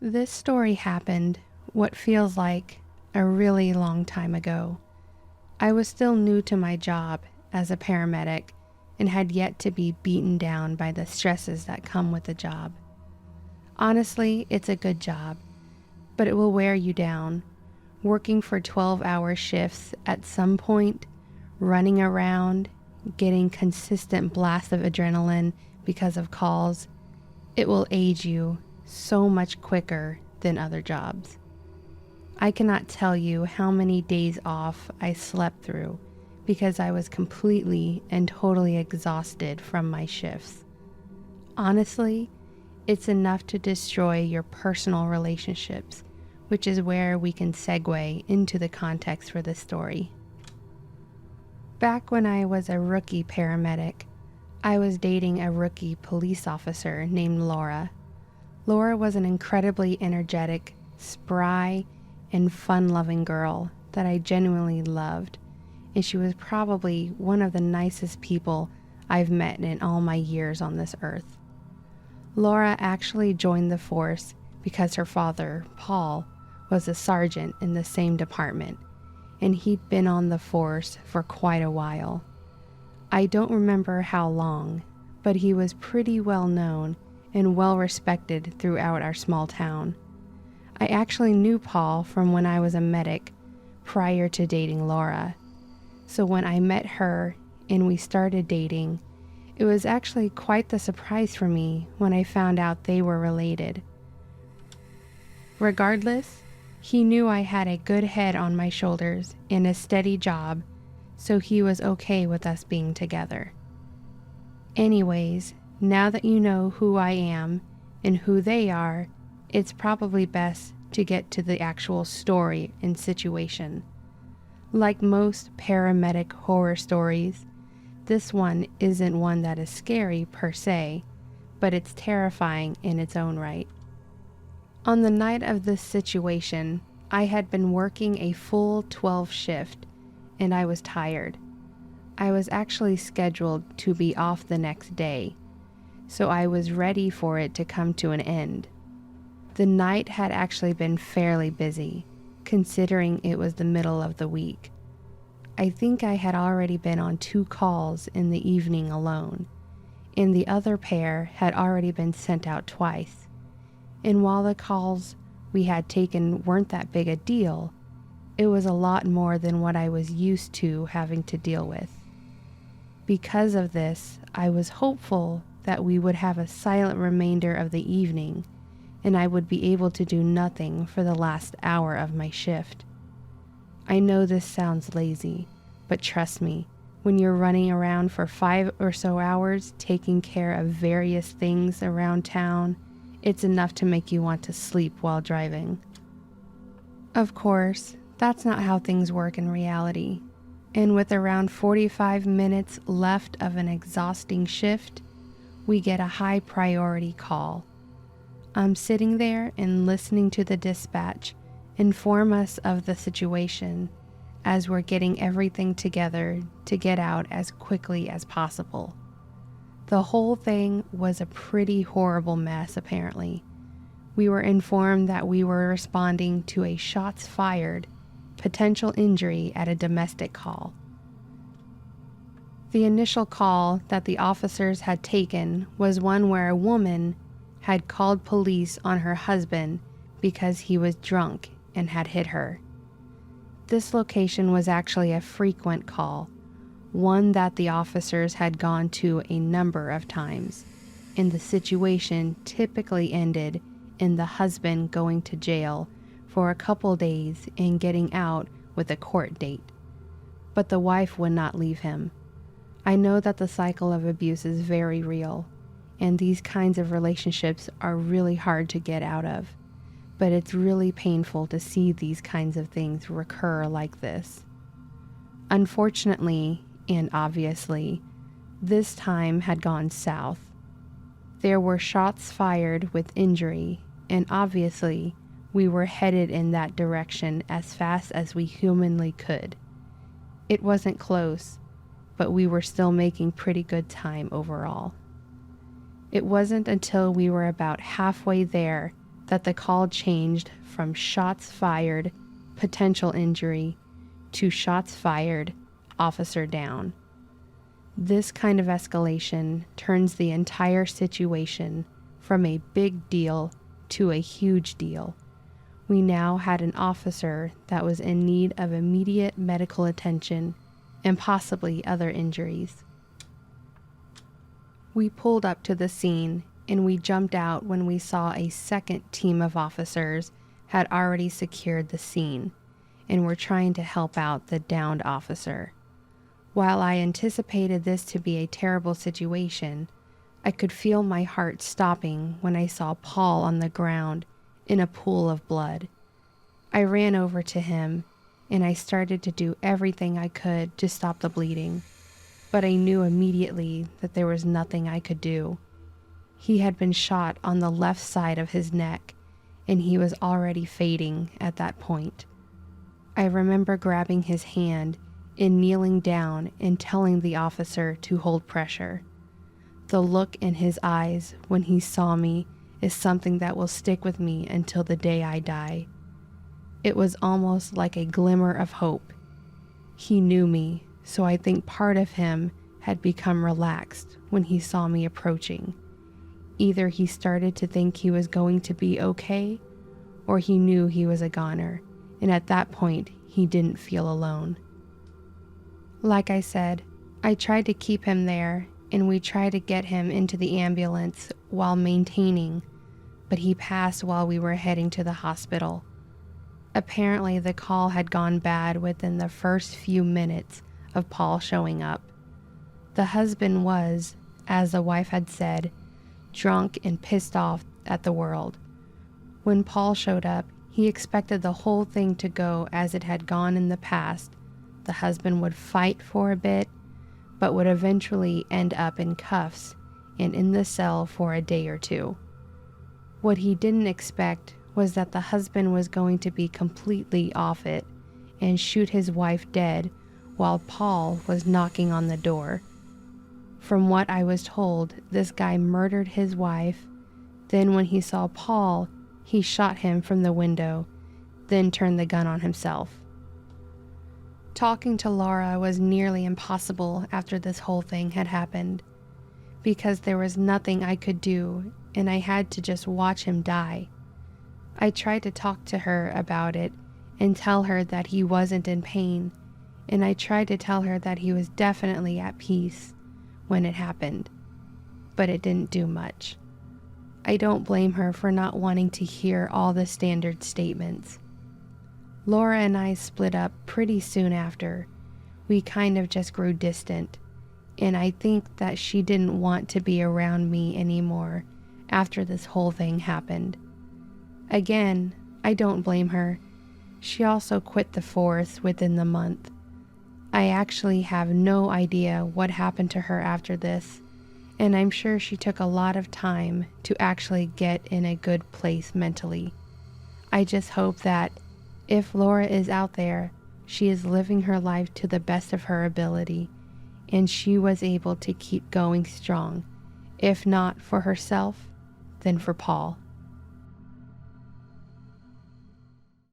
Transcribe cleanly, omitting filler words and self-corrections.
This story happened what feels like a really long time ago. I was still new to my job as a paramedic and had yet to be beaten down by the stresses that come with the job. Honestly, it's a good job, but it will wear you down. Working for 12-hour shifts at some point, running around, getting consistent blasts of adrenaline because of calls, it will age you so much quicker than other jobs. I cannot tell you how many days off I slept through because I was completely and totally exhausted from my shifts. Honestly, it's enough to destroy your personal relationships, which is where we can segue into the context for this story. Back when I was a rookie paramedic, I was dating a rookie police officer named Laura. Laura was an incredibly energetic, spry, and fun-loving girl that I genuinely loved, and she was probably one of the nicest people I've met in all my years on this earth. Laura actually joined the force because her father, Paul, was a sergeant in the same department, and he'd been on the force for quite a while. I don't remember how long, but he was pretty well known and well respected throughout our small town. I actually knew Paul from when I was a medic prior to dating Laura. So when I met her and we started dating, it was actually quite the surprise for me when I found out they were related. Regardless, he knew I had a good head on my shoulders and a steady job, so he was okay with us being together. Anyways, now that you know who I am and who they are, it's probably best to get to the actual story and situation. Like most paramedic horror stories, this one isn't one that is scary per se, but it's terrifying in its own right. On the night of this situation, I had been working a full 12 shift and I was tired. I was actually scheduled to be off the next day, so I was ready for it to come to an end. The night had actually been fairly busy, considering it was the middle of the week. I think I had already been on 2 calls in the evening alone, and the other pair had already been sent out twice. And while the calls we had taken weren't that big a deal, it was a lot more than what I was used to having to deal with. Because of this, I was hopeful that we would have a silent remainder of the evening, and I would be able to do nothing for the last hour of my shift. I know this sounds lazy, but trust me, when you're running around for 5 or so hours taking care of various things around town, it's enough to make you want to sleep while driving. Of course, that's not how things work in reality, and with around 45 minutes left of an exhausting shift, we get a high priority call. I'm sitting there and listening to the dispatch inform us of the situation as we're getting everything together to get out as quickly as possible. The whole thing was a pretty horrible mess, apparently. We were informed that we were responding to a shots fired, potential injury at a domestic call. The initial call that the officers had taken was one where a woman had called police on her husband because he was drunk and had hit her. This location was actually a frequent call, one that the officers had gone to a number of times, and the situation typically ended in the husband going to jail for a couple days and getting out with a court date. But the wife would not leave him. I know that the cycle of abuse is very real, and these kinds of relationships are really hard to get out of, but it's really painful to see these kinds of things recur like this. Unfortunately, and obviously, this time had gone south. There were shots fired with injury, and obviously, we were headed in that direction as fast as we humanly could. It wasn't close, but we were still making pretty good time overall. It wasn't until we were about halfway there that the call changed from shots fired, potential injury, to shots fired, officer down. This kind of escalation turns the entire situation from a big deal to a huge deal. We now had an officer that was in need of immediate medical attention and possibly other injuries. We pulled up to the scene and we jumped out when we saw a second team of officers had already secured the scene and were trying to help out the downed officer. While I anticipated this to be a terrible situation, I could feel my heart stopping when I saw Paul on the ground in a pool of blood. I ran over to him and I started to do everything I could to stop the bleeding, but I knew immediately that there was nothing I could do. He had been shot on the left side of his neck and he was already fading at that point. I remember grabbing his hand and kneeling down and telling the officer to hold pressure. The look in his eyes when he saw me is something that will stick with me until the day I die. It was almost like a glimmer of hope. He knew me, so I think part of him had become relaxed when he saw me approaching. Either he started to think he was going to be okay, or he knew he was a goner, and at that point, he didn't feel alone. Like I said, I tried to keep him there, and we tried to get him into the ambulance while maintaining, but he passed while we were heading to the hospital. Apparently, the call had gone bad within the first few minutes of Paul showing up. The husband was, as the wife had said, drunk and pissed off at the world. When Paul showed up, he expected the whole thing to go as it had gone in the past. The husband would fight for a bit, but would eventually end up in cuffs and in the cell for a day or two. What he didn't expect was that the husband was going to be completely off it and shoot his wife dead while Paul was knocking on the door. From what I was told, this guy murdered his wife. Then when he saw Paul, he shot him from the window, then turned the gun on himself. Talking to Laura was nearly impossible after this whole thing had happened, because there was nothing I could do and I had to just watch him die. I tried to talk to her about it and tell her that he wasn't in pain, and I tried to tell her that he was definitely at peace when it happened, but it didn't do much. I don't blame her for not wanting to hear all the standard statements. Laura and I split up pretty soon after. We kind of just grew distant, and I think that she didn't want to be around me anymore after this whole thing happened. Again, I don't blame her. She also quit the force within the month. I actually have no idea what happened to her after this, and I'm sure she took a lot of time to actually get in a good place mentally. I just hope that if Laura is out there, she is living her life to the best of her ability, and she was able to keep going strong, if not for herself, then for Paul.